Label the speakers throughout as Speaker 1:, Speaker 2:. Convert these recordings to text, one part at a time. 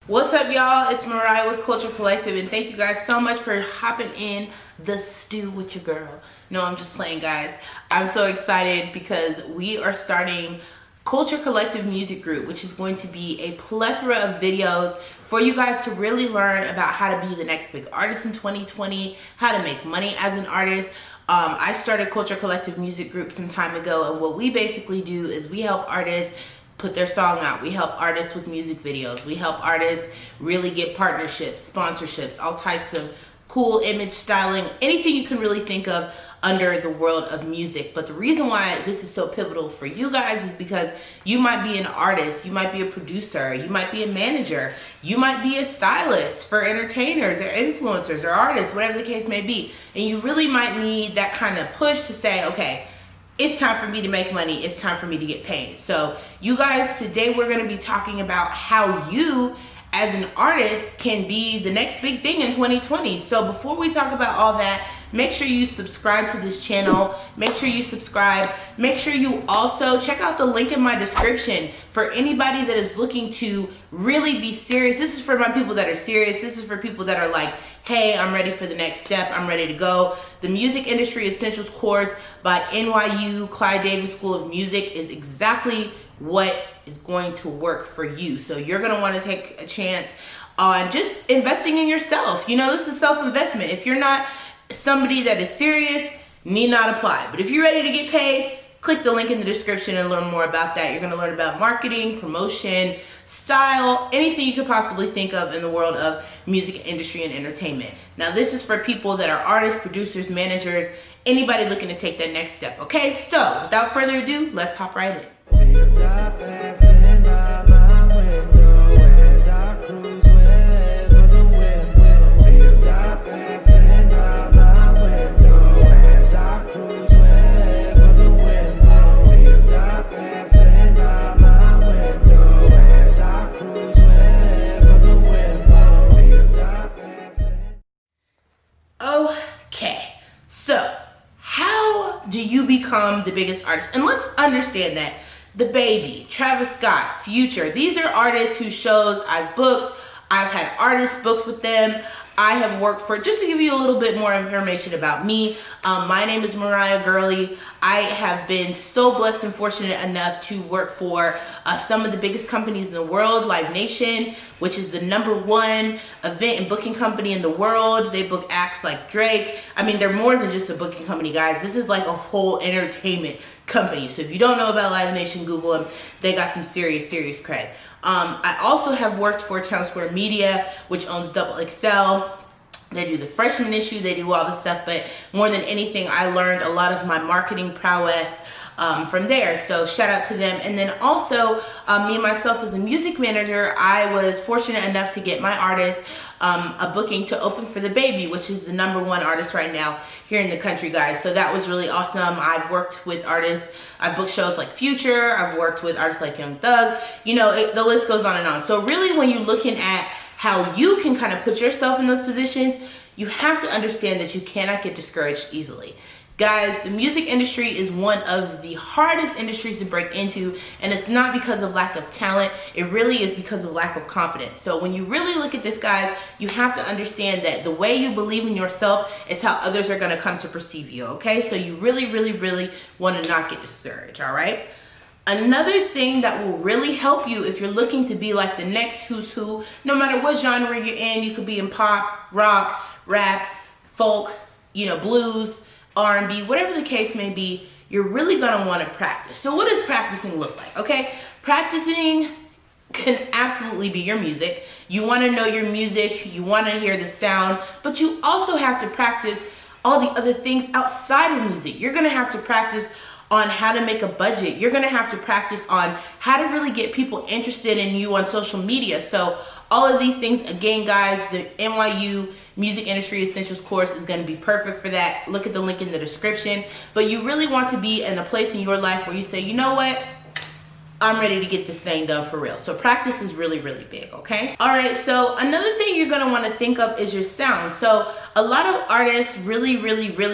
Speaker 1: What's up, y'all? It's Mariah with Culture Collective, and thank you guys so much for hopping in the stew with your girl. No, I'm just playing, guys. I'm so excited because we are starting Culture Collective Music Group, which is going to be a plethora of videos for you guys to really learn about how to be the next big artist in 2020, how to make money as an artist. I started Culture Collective Music Group some time ago, and what we basically do is we help artists put their song out. We help artists with music videos. We help artists really get partnerships, sponsorships, all types of cool image styling, anything you can really think of under the world of music. But the reason why this is so pivotal for you guys is because you might be an artist, you might be a producer, you might be a manager, you might be a stylist for entertainers or influencers or artists, whatever the case may be. And you really might need that kind of push to say, okay, it's time for me to make money. It's time for me to get paid. So you guys, today we're going to be talking about how you as an artist can be the next big thing in 2020. So before we talk about all that, make sure you subscribe to this channel. Make sure you subscribe. Make sure you also check out the link in my description for anybody that is looking to really be serious. This is for my people that are serious. This is for people that are like, hey, I'm ready for the next step. I'm ready to go. The Music Industry Essentials course by NYU Clive Davis School of Music is exactly what is going to work for you. So you're going to want to take a chance on just investing in yourself. You know, this is self-investment. If you're not somebody that is serious, need not apply. But if you're ready to get paid, click the link in the description and learn more about that. You're going to learn about marketing, promotion, style, anything you could possibly think of in the world of music industry and entertainment. Now, this is for people that are artists, producers, managers, anybody looking to take that next step. Okay, so without further ado, let's hop right in. Okay, so how do you become the biggest artist? And let's understand that The Baby, Travis Scott, Future, these are artists whose shows I've booked. I've had artists booked with them. I have worked for, just to give you a little bit more information about me, my name is Mariah Gurley. I have been so blessed and fortunate enough to work for some of the biggest companies in the world, Live Nation, which is the #1 event and booking company in the world. They book acts like Drake. I mean, they're more than just a booking company, guys. This is like a whole entertainment company. So if you don't know about Live Nation, Google them. They got some serious cred. I also have worked for Town Square Media, which owns Double XL. They do the freshman issue, they do all this stuff, but more than anything, I learned a lot of my marketing prowess from there. So shout out to them. And then also, me and myself as a music manager, I was fortunate enough to get my artist a booking to open for The Baby, which is the #1 artist right now here in the country, guys. So that was really awesome. I've worked with artists, I've booked shows like Future, I've worked with artists like Young Thug, you know, the list goes on and on. So really, when you're looking at how you can kind of put yourself in those positions, you have to understand that you cannot get discouraged easily. Guys, the music industry is one of the hardest industries to break into, and it's not because of lack of talent. It really is because of lack of confidence. So when you really look at this, guys, you have to understand that the way you believe in yourself is how others are going to come to perceive you, okay? So you really want to not get discouraged, all right? Another thing that will really help you if you're looking to be like the next who's who, no matter what genre you're in, you could be in pop, rock, rap, folk, you know, blues, R&B, whatever the case may be, you're really gonna wanna practice. So what does practicing look like, okay? Practicing can absolutely be your music. You wanna know your music, you wanna hear the sound, but you also have to practice all the other things outside of music. You're gonna have to practice on how to make a budget. You're gonna have to practice on how to really get people interested in you on social media. So all of these things, again, guys, the NYU Music Industry Essentials course is gonna be perfect for that. Look at the link in the description. But you really want to be in a place in your life where you say, you know what? I'm ready to get this thing done for real. So practice is really big, okay? All right, so another thing you're gonna wanna think of is your sound. So a lot of artists really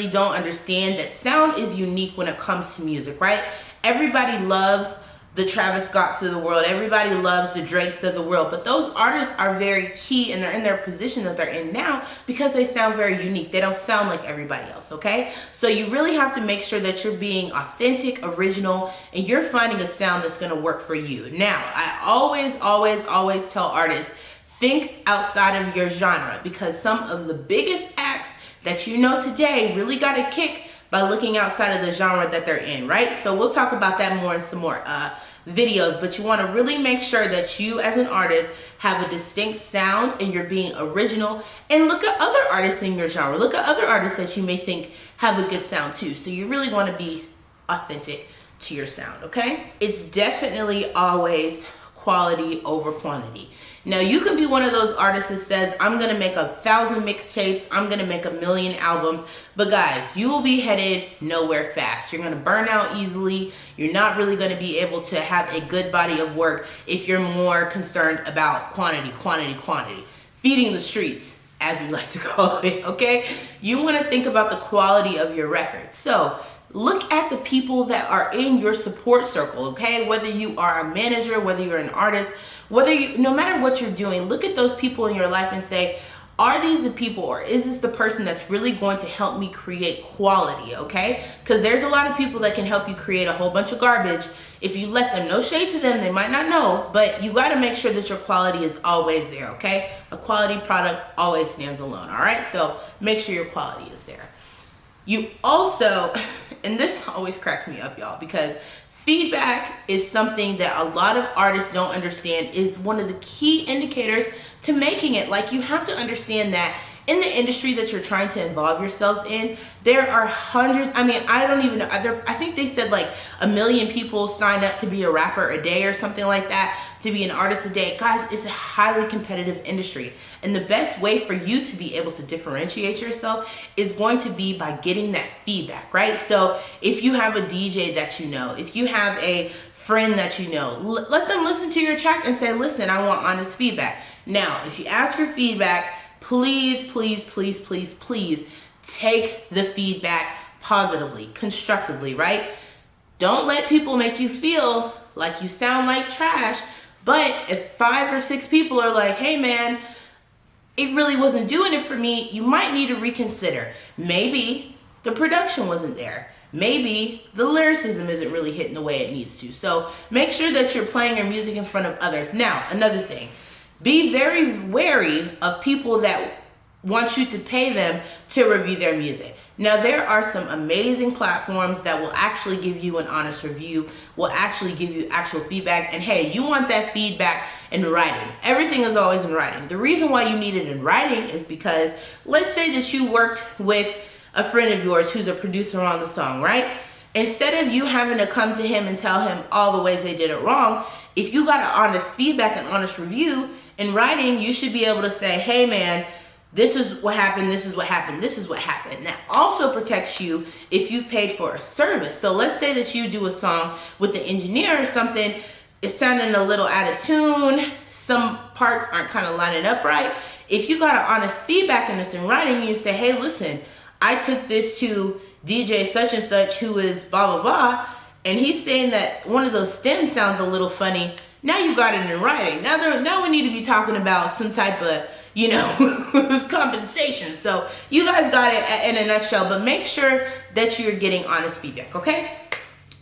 Speaker 1: don't understand that sound is unique when it comes to music, right? Everybody loves the Travis Scotts of the world. Everybody loves the Drakes of the world, but those artists are very key, and they're in their position that they're in now because they sound very unique. They don't sound like everybody else, okay? So you really have to make sure that you're being authentic, original, and you're finding a sound that's gonna work for you. Now, I always tell artists, think outside of your genre, because some of the biggest acts that you know today really got a kick by looking outside of the genre that they're in, right? So we'll talk about that more in some more videos, but you want to really make sure that you as an artist have a distinct sound and you're being original, and look at other artists in your genre. Look at other artists that you may think have a good sound too. So you really want to be authentic to your sound, okay? It's definitely always quality over quantity. Now, you can be one of those artists that says, I'm gonna make 1,000 mixtapes, I'm gonna make 1,000,000 albums, but guys, you will be headed nowhere fast. You're gonna burn out easily. You're not really gonna be able to have a good body of work if you're more concerned about quantity. Feeding the streets, as we like to call it, okay? You wanna think about the quality of your record. So, look at the people that are in your support circle, okay? Whether you are a manager, whether you're an artist, no matter what you're doing, look at those people in your life and say, are these the people, or is this the person that's really going to help me create quality, okay? Because there's a lot of people that can help you create a whole bunch of garbage. If you let them, no shade to them, they might not know, but you got to make sure that your quality is always there, okay? A quality product always stands alone, all right? So make sure your quality is there. You also, and this always cracks me up, y'all, because feedback is something that a lot of artists don't understand is one of the key indicators to making it. Like, you have to understand that in the industry that you're trying to involve yourselves in, there are hundreds, I mean, I don't even know, I think they said like 1 million people sign up to be a rapper a day or something like that, to be an artist a day. Guys, it's a highly competitive industry. And the best way for you to be able to differentiate yourself is going to be by getting that feedback, right? So if you have a DJ that you know, if you have a friend that you know, let them listen to your track and say, listen, I want honest feedback. Now, if you ask for feedback, please take the feedback positively, constructively, right? Don't let people make you feel like you sound like trash. But if 5 or 6 people are like, hey man, it really wasn't doing it for me, you might need to reconsider. Maybe the production wasn't there. Maybe the lyricism isn't really hitting the way it needs to. So make sure that you're playing your music in front of others. Now, another thing, be very wary of people that want you to pay them to review their music. Now, there are some amazing platforms that will actually give you an honest review, will actually give you actual feedback. And hey, you want that feedback in writing. Everything is always in writing. The reason why you need it in writing is because let's say that you worked with a friend of yours who's a producer on the song, right? Instead of you having to come to him and tell him all the ways they did it wrong, if you got an honest feedback and honest review in writing, you should be able to say, hey man, this is what happened, this is what happened, this is what happened. That also protects you if you paid for a service. So let's say that you do a song with the engineer or something, it's sounding a little out of tune, some parts aren't kind of lining up right. If you got an honest feedback and it's in writing, you say, hey, listen, I took this to DJ such and such who is blah, blah, blah, and he's saying that one of those stems sounds a little funny. Now you got it in writing. Now we need to be talking about some type of, compensation. So you guys got it in a nutshell, but make sure that you're getting honest feedback, okay?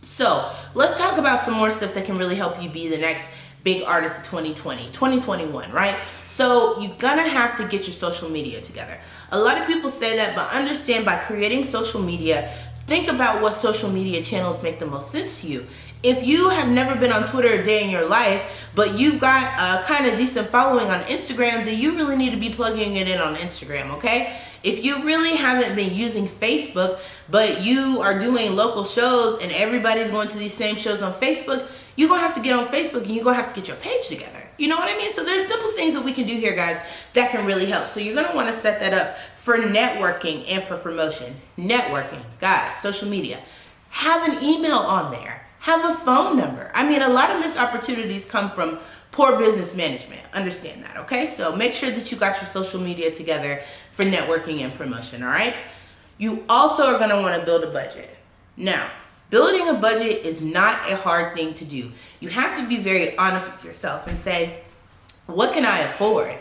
Speaker 1: So let's talk about some more stuff that can really help you be the next big artist of 2021, right? So you're gonna have to get your social media together. A lot of people say that, but understand by creating social media, think about what social media channels make the most sense to you. If you have never been on Twitter a day in your life, but you've got a kind of decent following on Instagram, then you really need to be plugging it in on Instagram, okay? If you really haven't been using Facebook, but you are doing local shows and everybody's going to these same shows on Facebook, you're gonna have to get on Facebook and you're gonna have to get your page together. You know what I mean? So there's simple things that we can do here, guys, that can really help. So you're gonna wanna set that up for networking and for promotion. Networking, guys, social media. Have an email on there. Have a phone number. I mean, a lot of missed opportunities come from poor business management. Understand that, okay? So make sure that you got your social media together for networking and promotion, all right? You also are gonna wanna build a budget. Now, Building a budget is not a hard thing to do. You have to be very honest with yourself and say, what can I afford?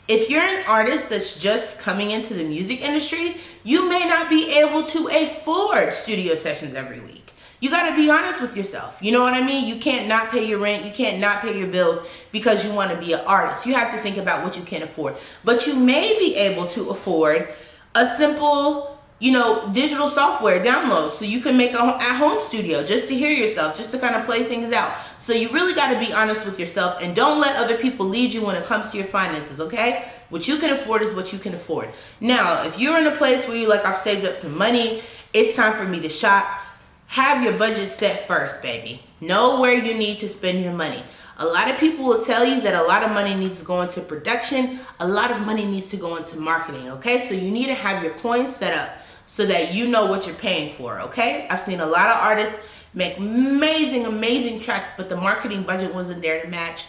Speaker 1: If you're an artist that's just coming into the music industry, you may not be able to afford studio sessions every week. You gotta be honest with yourself. You know what I mean? You can't not pay your rent, you can't not pay your bills because you wanna be an artist. You have to think about what you can afford. But you may be able to afford a simple, digital software download so you can make a at-home studio just to hear yourself, just to kind of play things out. So you really got to be honest with yourself and don't let other people lead you when it comes to your finances, okay? What you can afford is what you can afford. Now, if you're in a place where you're like, I've saved up some money, it's time for me to shop, have your budget set first, baby. Know where you need to spend your money. A lot of people will tell you that a lot of money needs to go into production, a lot of money needs to go into marketing, okay? So you need to have your coins set up so that you know what you're paying for, okay? I've seen a lot of artists make amazing tracks, but the marketing budget wasn't there to match,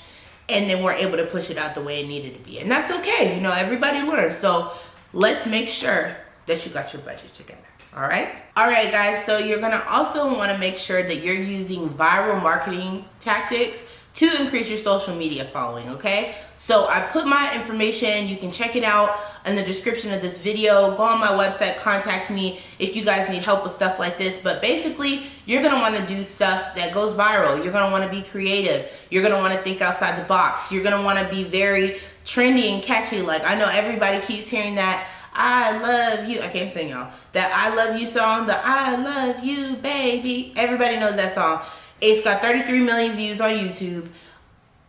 Speaker 1: and they weren't able to push it out the way it needed to be. And that's okay, everybody learns. So let's make sure that you got your budget together, all right? All right, guys, so you're gonna also wanna make sure that you're using viral marketing tactics to increase your social media following, okay? So I put my information, you can check it out in the description of this video. Go on my website, contact me if you guys need help with stuff like this. But basically, you're gonna wanna do stuff that goes viral. You're gonna wanna be creative. You're gonna wanna think outside the box. You're gonna wanna be very trendy and catchy. Like, I know everybody keeps hearing that I love you, I can't sing y'all, that I love you song, the I love you baby. Everybody knows that song. It's got 33 million views on YouTube.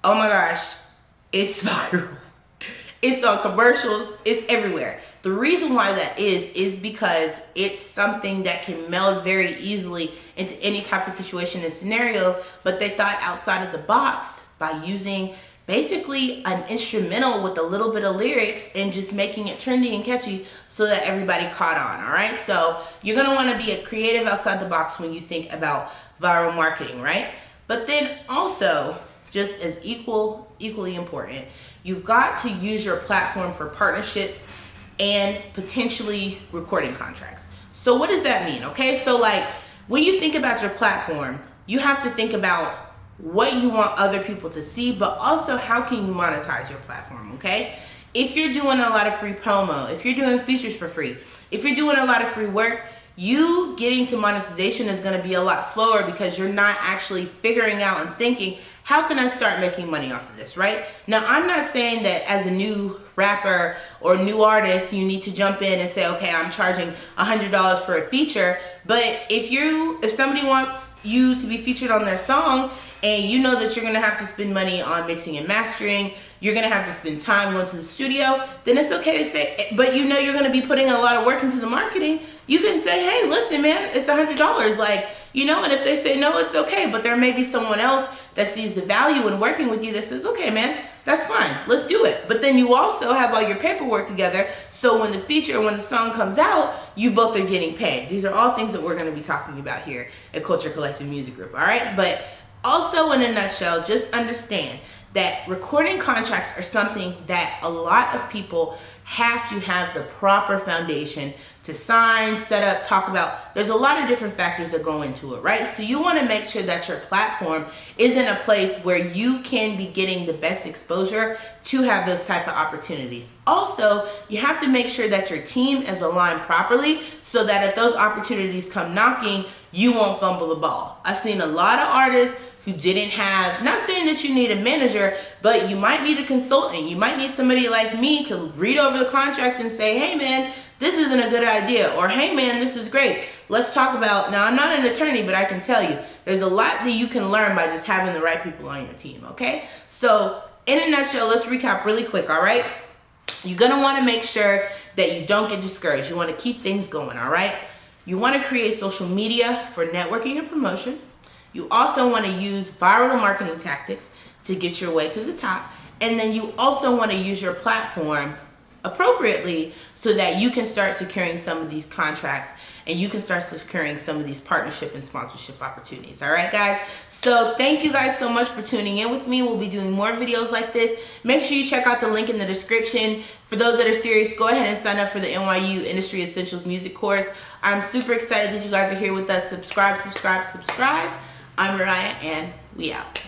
Speaker 1: Oh my gosh, it's viral. It's on commercials, it's everywhere. The reason why that is because it's something that can meld very easily into any type of situation and scenario, but they thought outside of the box by using basically an instrumental with a little bit of lyrics and just making it trendy and catchy so that everybody caught on, all right? So you're gonna wanna be a creative outside the box when you think about viral marketing, right? But then also, just as equally important, you've got to use your platform for partnerships and potentially recording contracts. So what does that mean, okay? So like, when you think about your platform, you have to think about what you want other people to see, but also how can you monetize your platform, okay? If you're doing a lot of free promo, if you're doing features for free, if you're doing a lot of free work, you getting to monetization is gonna be a lot slower because you're not actually figuring out and thinking, how can I start making money off of this, right? Now, I'm not saying that as a new rapper or new artist, you need to jump in and say, okay, I'm charging $100 for a feature. But if somebody wants you to be featured on their song and you know that you're gonna have to spend money on mixing and mastering, you're gonna have to spend time going to the studio, then it's okay to say, but you're gonna be putting a lot of work into the marketing, you can say, hey, listen, man, it's $100. Like, and if they say no, it's okay. But there may be someone else that sees the value in working with you that says, okay, man, that's fine, let's do it. But then you also have all your paperwork together, so when the feature, when the song comes out, you both are getting paid. These are all things that we're gonna be talking about here at Culture Collective Music Group, all right? But also, in a nutshell, just understand that recording contracts are something that a lot of people have to have the proper foundation to sign, set up, talk about. There's a lot of different factors that go into it, right? So you want to make sure that your platform is in a place where you can be getting the best exposure to have those type of opportunities. Also, you have to make sure that your team is aligned properly so that if those opportunities come knocking, you won't fumble the ball. I've seen a lot of artists who didn't have, not saying that you need a manager, but you might need a consultant. You might need somebody like me to read over the contract and say, hey man, this isn't a good idea, or hey man, this is great. Let's talk about, now I'm not an attorney, but I can tell you, there's a lot that you can learn by just having the right people on your team, okay? So in a nutshell, let's recap really quick, all right? You're gonna wanna make sure that you don't get discouraged. You wanna keep things going, all right? You wanna create social media for networking and promotion. You also want to use viral marketing tactics to get your way to the top. And then you also want to use your platform appropriately so that you can start securing some of these contracts and you can start securing some of these partnership and sponsorship opportunities. All right, guys? So thank you guys so much for tuning in with me. We'll be doing more videos like this. Make sure you check out the link in the description. For those that are serious, go ahead and sign up for the NYU Industry Essentials Music course. I'm super excited that you guys are here with us. Subscribe. I'm Mariah, and we out.